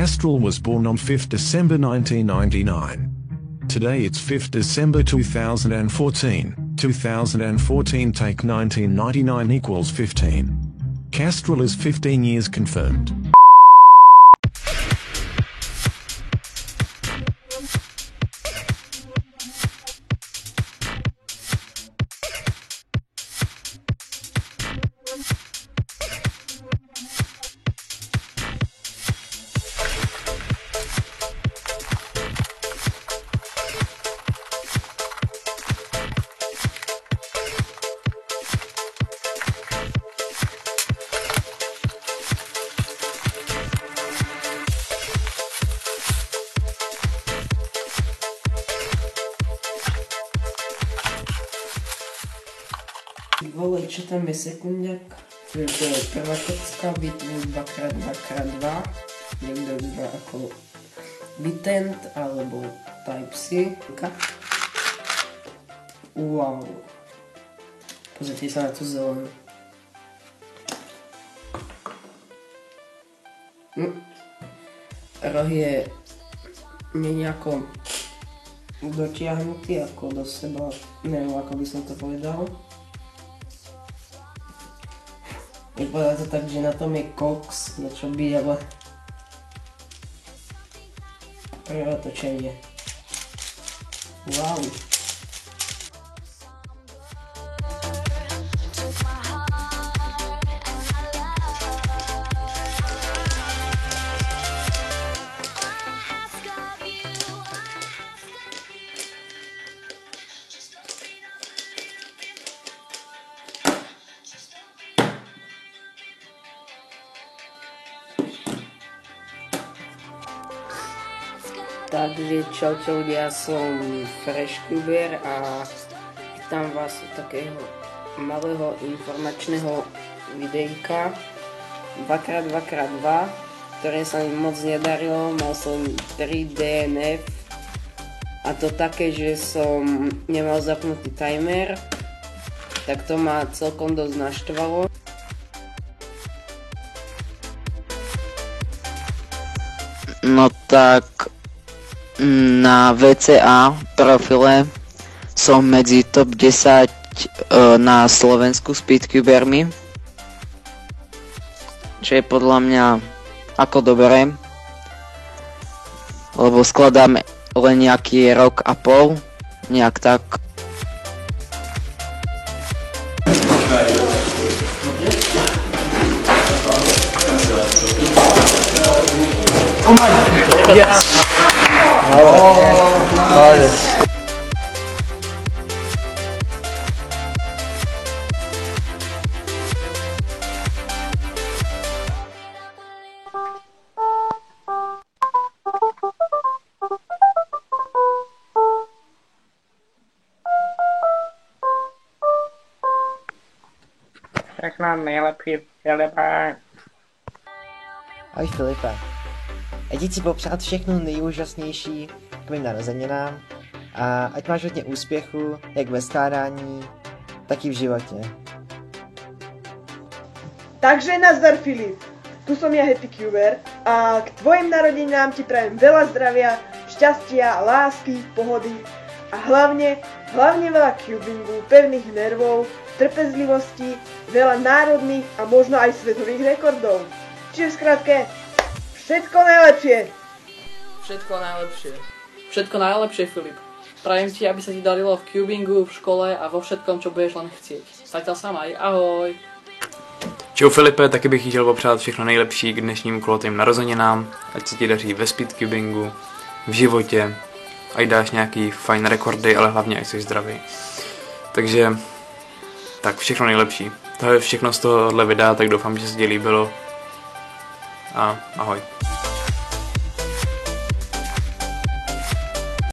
Castrol was born on 5th December 1999. Today it's 5th December 2014. 2014 take 1999 equals 15. Castrol is 15 years confirmed. Vole, čo tam je sekundiak? To je prvá kocka, bytný 2x2x2. Niekto vybrá ako Bitent alebo Type-C. Wow. Pozrite sa na tú zelenú. Roh je nejako dotiahnutý ako do seba, neviem ako by som to povedal. Vypadá to tak, že na tom je koks, niečo biele. Prvé otočenie. Wow. Takže čau ľudia, som FreshCuber a vítam vás u takého malého informačného videjka 2x2x2, ktoré sa mi moc nedarilo. Mal som 3 DNF a to také, že som nemal zapnutý timer, tak to ma celkom dosť naštvalo. No tak na VCA profile som medzi top 10 na Slovensku speedcubermi, čo je podľa mňa ako dobré, lebo skladám len nejaký rok a pol, nejak tak. Oh my God. Yes. Tak mám nejlepší Filipa. Ahoj Filipe. Já ti chci popřát všechno nejúžasnější k mým narozeninám a ať máš hodně úspěchu, jak ve skládání, tak i v životě. Takže nazdar Filip, tu som ja HappyCuber a k tvojim narodeninám ti prajem veľa zdravia, šťastia, lásky, pohody a hlavne veľa cubingu, pevných nervov, trpezlivosti, veľa národných a možno aj svetových rekordov. Čiže v skratke, všetko najlepšie! Všetko najlepšie. Všetko najlepšie, Filip. Prajem ti, aby sa ti darilo v cubingu, v škole a vo všetkom, čo budeš len chcieť. Zatiaľ sa maj, ahoj! Čau Filipe, taky bych chtěl popřát všechno nejlepší k dnešním kulatým narozeninám, ať se ti daří ve speedcubingu, v životě, ať dáš nějaký fajn rekordy, ale hlavně ať jsi zdravý. Takže, tak všechno nejlepší. To je všechno z tohohle videa, tak doufám, že se ti líbilo a ahoj.